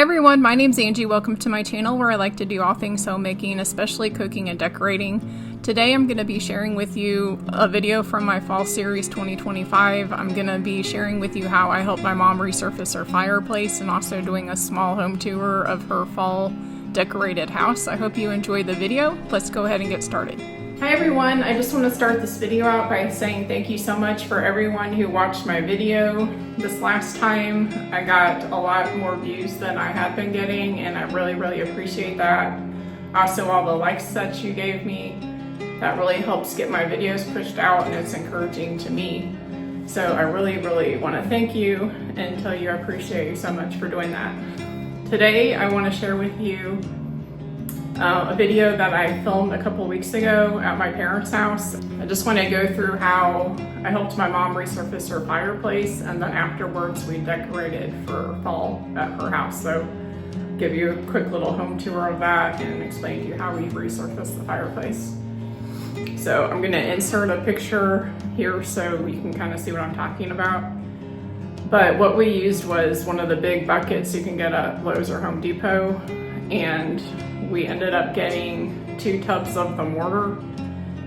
everyone, my name's Angie. Welcome to my channel where I like to do all things homemaking, especially cooking and decorating. Today I'm going to be sharing with you a video from my fall series 2025. I'm going to be sharing with you how I helped my mom resurface her fireplace and also doing a small home tour of her fall decorated house. I hope you enjoy the video. Let's go ahead and get started. Hi everyone, I just want to start this video out by saying thank you so much for everyone who watched my video. This last time I got a lot more views than I had been getting, and I really appreciate that. Also, all the likes that you gave me, that really helps get my videos pushed out and it's encouraging to me. So I really want to thank you and tell you I appreciate you so much for doing that. Today I want to share with you a video that I filmed a couple weeks ago at my parents' house. I just want to go through how I helped my mom resurface her fireplace, and then afterwards we decorated for fall at her house. So give you a quick little home tour of that and explain to you how we resurfaced the fireplace. So I'm going to insert a picture here so you can kind of see what I'm talking about. But what we used was one of the big buckets you can get at Lowe's or Home Depot, and we ended up getting 2 tubs of the mortar.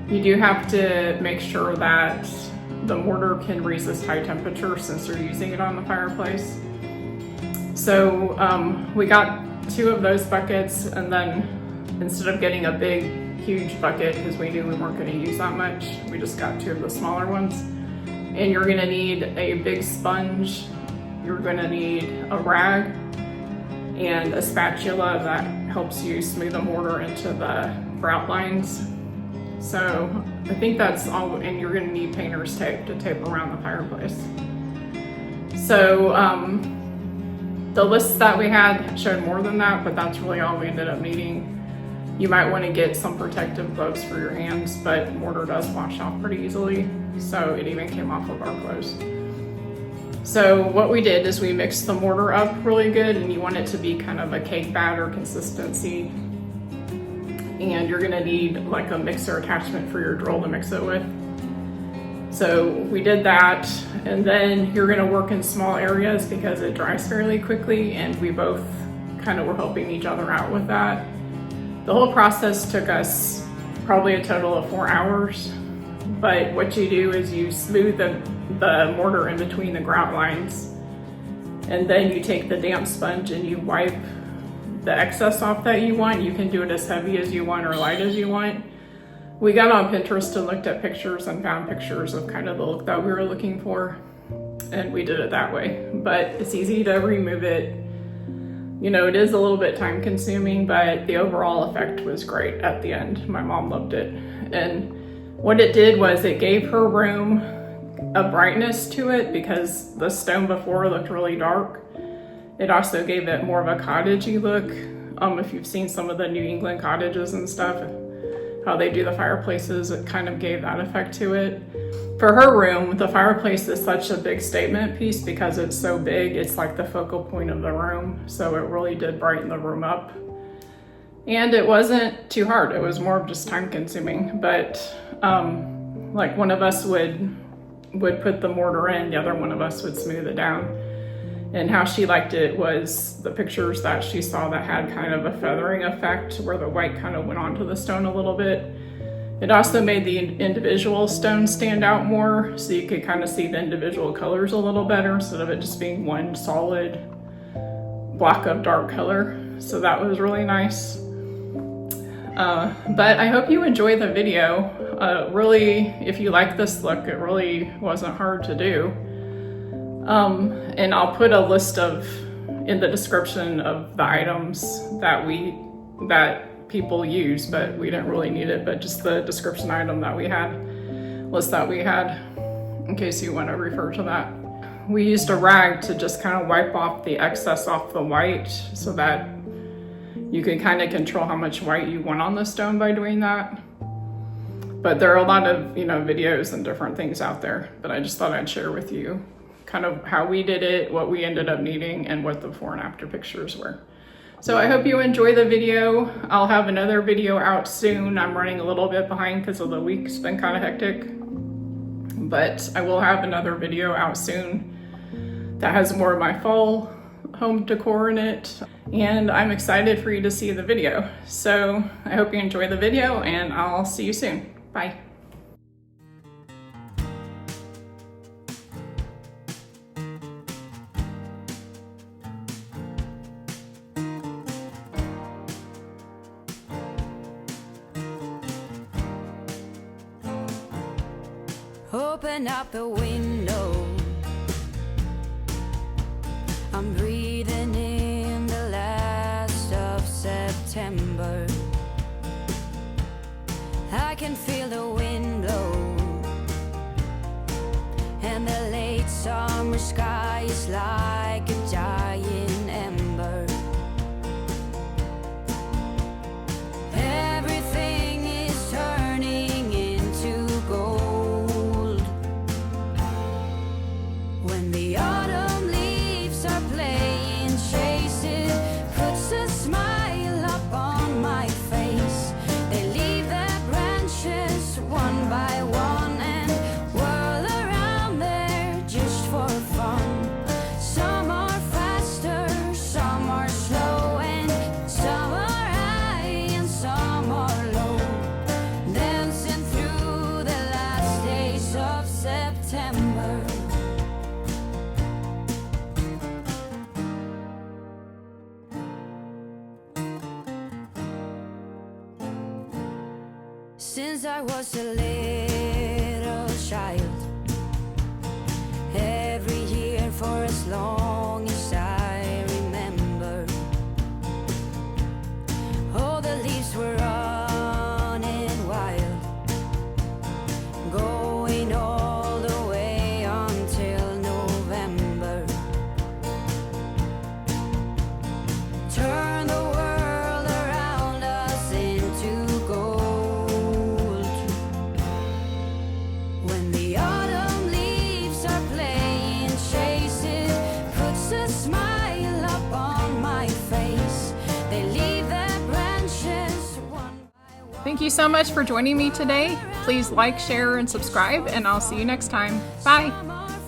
You do have to make sure that the mortar can resist high temperature since you're using it on the fireplace. So we got 2 of those buckets, and then instead of getting a big huge bucket because we knew we weren't going to use that much, we just got 2 of the smaller ones. And you're going to need a big sponge, you're going to need a rag, and a spatula that helps you smooth the mortar into the grout lines. So I think that's all, and you're gonna need painter's tape to tape around the fireplace. So the list that we had showed more than that, but that's really all we ended up needing. You might want to get some protective gloves for your hands, but mortar does wash off pretty easily, so it even came off of our clothes. So what we did is we mixed the mortar up really good, and you want it to be kind of a cake batter consistency. And you're gonna need like a mixer attachment for your drill to mix it with. So we did that, and then you're gonna work in small areas because it dries fairly quickly, and we both kind of were helping each other out with that. The whole process took us probably a total of 4 hours, but what you do is you smooth the mortar in between the grout lines, and then you take the damp sponge and you wipe the excess off that you want. You can do it as heavy as you want or light as you want. We got on Pinterest and looked at pictures and found pictures of kind of the look that we were looking for, and we did it that way. But it's easy to remove it. You know, it is a little bit time consuming, but the overall effect was great at the end. My mom loved it. And what it did was it gave her room a brightness to it because the stone before looked really dark. It also gave it more of a cottagey look. If you've seen some of the New England cottages and stuff, how they do the fireplaces, it kind of gave that effect to it. For her room, the fireplace is such a big statement piece because it's so big, it's like the focal point of the room. So it really did brighten the room up. And it wasn't too hard, it was more of just time consuming. But like one of us would put the mortar in, the other one of us would smooth it down. And how she liked it was the pictures that she saw that had kind of a feathering effect where the white kind of went onto the stone a little bit. It also made the individual stones stand out more, so you could kind of see the individual colors a little better instead of it just being one solid block of dark color. So that was really nice. But I hope you enjoy the video. Really, if you like this look, it really wasn't hard to do. And I'll put a list in the description of the items that people use, but we didn't really need it, but just the description item that we had, list that we had, in case you want to refer to that. We used a rag to just kind of wipe off the excess off the white so that you can kind of control how much white you want on the stone by doing that. But there are a lot of, videos and different things out there, but I just thought I'd share with you kind of how we did it, what we ended up needing, and what the before and after pictures were. So I hope you enjoy the video. I'll have another video out soon. I'm running a little bit behind because of the week's been kind of hectic, but I will have another video out soon that has more of my fall home decor in it, and I'm excited for you to see the video. So I hope you enjoy the video, and I'll see you soon. Bye. Open up the window, I'm breathing in the last of September. I can feel the wind blow, and the late summer sky is like a giant ember. Everything is turning into gold. When the autumn leaves are playing chase, it puts a smile up on my face. They leave their branches one by one and whirl around there just for fun. Some are faster, some are slow, and some are high and some are low, dancing through the last days of September. Since I was a little child, every year for as long as I remember, all the leaves were running wild, going all the way until November. Turn the world around us into gold. When the autumn leaves are playing chase, it puts a smile up on my face. They leave their branches one by one. Thank you so much for joining me today. Please like, share, and subscribe, and I'll see you next time. Bye. Some are